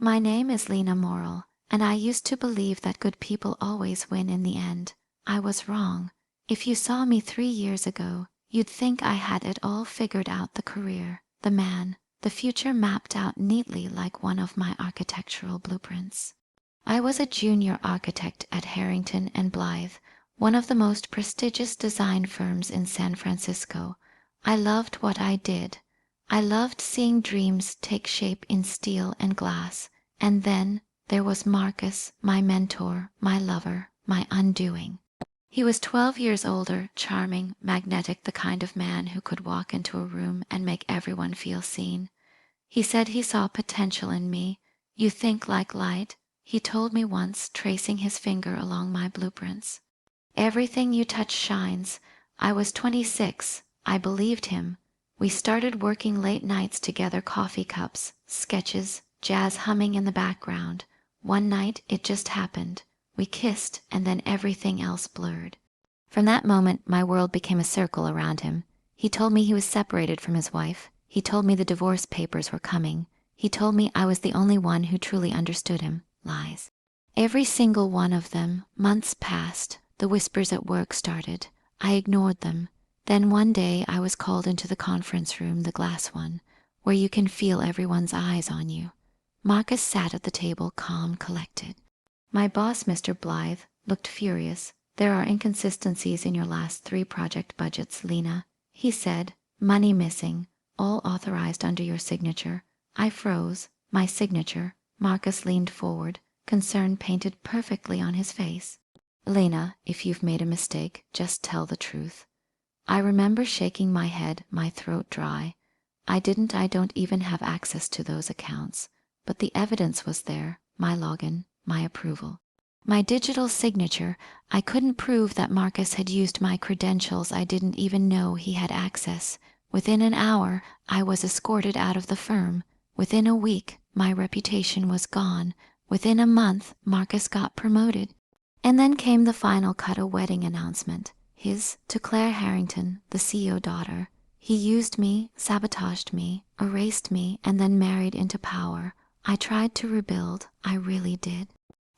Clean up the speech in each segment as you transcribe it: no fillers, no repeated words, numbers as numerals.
My name is Lena Morrell, and I used to believe that good people always win in the end. I was wrong. If you saw me 3 years ago, you'd think I had it all figured out, the career, the man, the future mapped out neatly like one of my architectural blueprints. I was a junior architect at Harrington and Blythe, one of the most prestigious design firms in San Francisco. I loved what I did. I loved seeing dreams take shape in steel and glass. And then there was Marcus, my mentor, my lover, my undoing. He was 12 years older, charming, magnetic, the kind of man who could walk into a room and make everyone feel seen. He said he saw potential in me. You think like light, he told me once, tracing his finger along my blueprints. Everything you touch shines. I was 26. I believed him. We started working late nights together, coffee cups, sketches, jazz humming in the background. One night it just happened. We kissed, and then everything else blurred. From that moment, my world became a circle around him. He told me he was separated from his wife. He told me the divorce papers were coming. He told me I was the only one who truly understood him. Lies. Every single one of them. Months passed. The whispers at work started. I ignored them. Then one day I was called into the conference room, the glass one, where you can feel everyone's eyes on you. Marcus sat at the table, calm, collected. My boss, Mr. Blythe, looked furious. There are inconsistencies in your last 3 project budgets, Lena, he said. Money missing, all authorized under your signature. I froze. My signature. Marcus leaned forward, concern painted perfectly on his face. Lena, if you've made a mistake, just tell the truth. I remember shaking my head, my throat dry. I don't even have access to those accounts. But the evidence was there, my login, my approval. My digital signature. I couldn't prove that Marcus had used my credentials. I didn't even know he had access. Within an hour, I was escorted out of the firm. Within a week, my reputation was gone. Within a month, Marcus got promoted. And then came the final cut, a wedding announcement. His to Claire Harrington, the CEO daughter. He used me, sabotaged me, erased me, and then married into power. I tried to rebuild. I really did.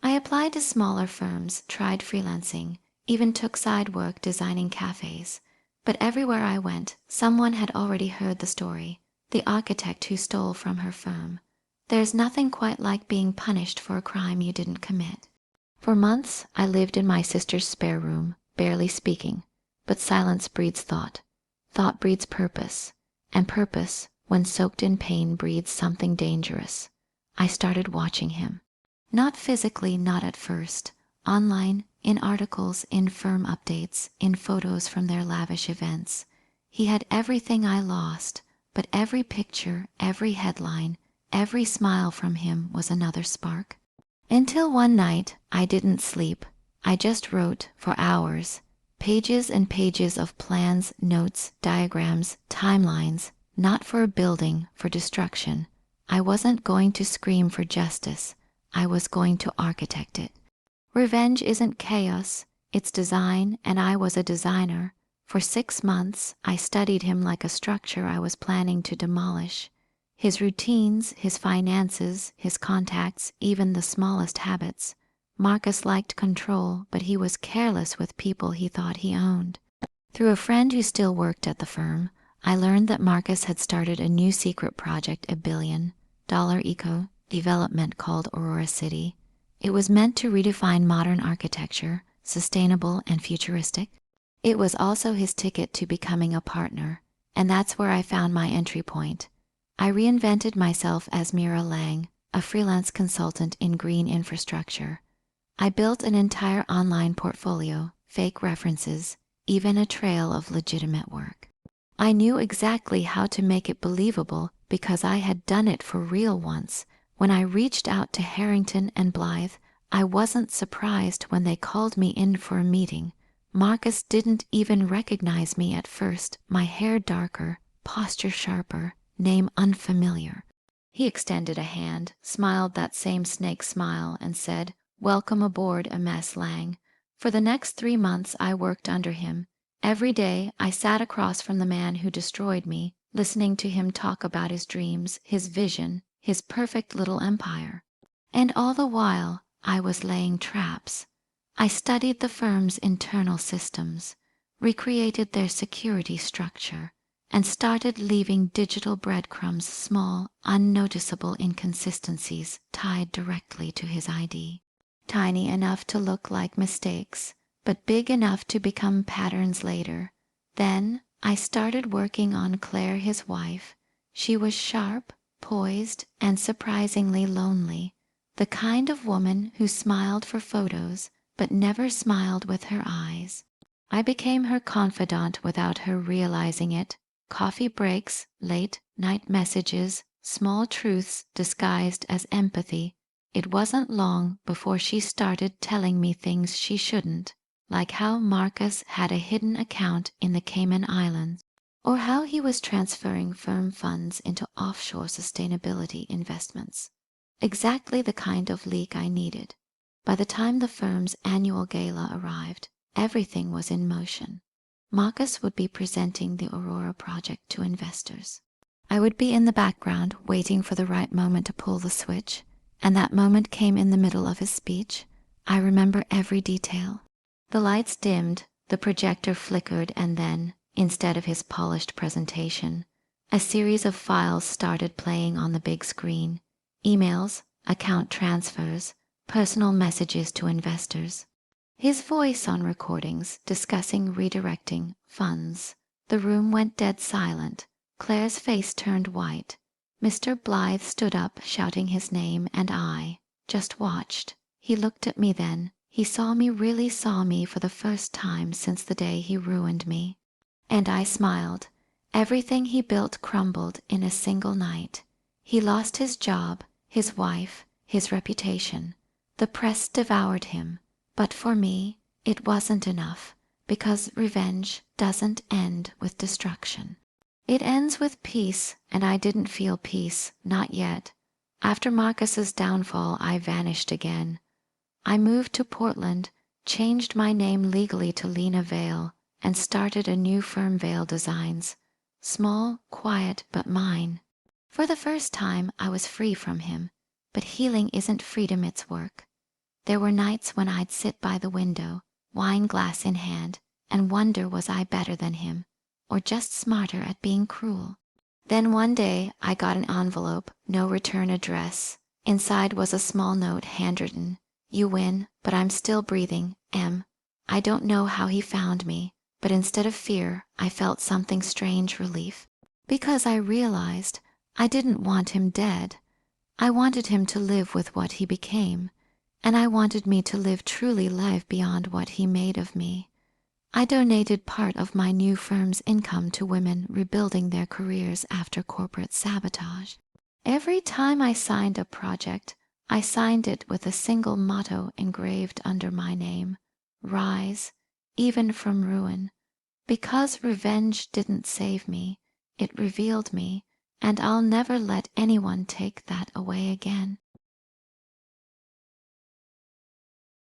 I applied to smaller firms, tried freelancing, even took side work designing cafes. But everywhere I went, someone had already heard the story. The architect who stole from her firm. There's nothing quite like being punished for a crime you didn't commit. For months, I lived in my sister's spare room, barely speaking. But silence breeds thought. Thought breeds purpose. And purpose, when soaked in pain, breeds something dangerous. I started watching him. Not physically, not at first. Online, in articles, in firm updates, in photos from their lavish events. He had everything I lost, but every picture, every headline, every smile from him was another spark. Until one night, I didn't sleep. I just wrote for hours. Pages and pages of plans, notes, diagrams, timelines, not for a building, for destruction. I wasn't going to scream for justice. I was going to architect it. Revenge isn't chaos, it's design, and I was a designer. For 6 months, I studied him like a structure I was planning to demolish. His routines, his finances, his contacts, even the smallest habits. Marcus liked control, but he was careless with people he thought he owned. Through a friend who still worked at the firm, I learned that Marcus had started a new secret project, $1 billion eco-development called Aurora City. It was meant to redefine modern architecture, sustainable and futuristic. It was also his ticket to becoming a partner, and that's where I found my entry point. I reinvented myself as Mira Lang, a freelance consultant in green infrastructure. I built an entire online portfolio, fake references, even a trail of legitimate work. I knew exactly how to make it believable because I had done it for real once. When I reached out to Harrington and Blythe, I wasn't surprised when they called me in for a meeting. Marcus didn't even recognize me at first, my hair darker, posture sharper, name unfamiliar. He extended a hand, smiled that same snake smile, and said, "Welcome aboard, MS Lang." For the next 3 months I worked under him. Every day I sat across from the man who destroyed me, listening to him talk about his dreams, his vision, his perfect little empire. And all the while, I was laying traps. I studied the firm's internal systems, recreated their security structure, and started leaving digital breadcrumbs, small, unnoticeable inconsistencies tied directly to his ID. Tiny enough to look like mistakes, but big enough to become patterns later. Then I started working on Claire, his wife. She was sharp, poised, and surprisingly lonely, the kind of woman who smiled for photos but never smiled with her eyes. I became her confidant without her realizing it. Coffee breaks, late night messages, small truths disguised as empathy. It wasn't long before she started telling me things she shouldn't, like how Marcus had a hidden account in the Cayman Islands, or how he was transferring firm funds into offshore sustainability investments. Exactly the kind of leak I needed. By the time the firm's annual gala arrived, everything was in motion. Marcus would be presenting the Aurora project to investors. I would be in the background waiting for the right moment to pull the switch, and that moment came in the middle of his speech. I remember every detail. The lights dimmed, the projector flickered, and then, instead of his polished presentation, a series of files started playing on the big screen. Emails, account transfers, personal messages to investors. His voice on recordings discussing redirecting funds. The room went dead silent. Claire's face turned white. Mr. Blythe stood up, shouting his name, and I just watched. He looked at me then. He saw me, really saw me for the first time since the day he ruined me. And I smiled. Everything he built crumbled in a single night. He lost his job, his wife, his reputation. The press devoured him. But for me, it wasn't enough, because revenge doesn't end with destruction. It ends with peace, and I didn't feel peace, not yet. After Marcus's downfall, I vanished again. I moved to Portland, changed my name legally to Lena Vale, and started a new firm, Vale Designs. Small, quiet, but mine. For the first time, I was free from him, but healing isn't freedom, it's work. There were nights when I'd sit by the window, wine glass in hand, and wonder, was I better than him, or just smarter at being cruel? Then one day I got an envelope, no return address. Inside was a small note, handwritten, "You win, but I'm still breathing, M." I don't know how he found me, but instead of fear, I felt something strange relief, because I realized I didn't want him dead. I wanted him to live with what he became. And I wanted me to live truly life beyond what he made of me. I donated part of my new firm's income to women rebuilding their careers after corporate sabotage. Every time I signed a project, I signed it with a single motto engraved under my name: rise, even from ruin. Because revenge didn't save me, it revealed me, and I'll never let anyone take that away again.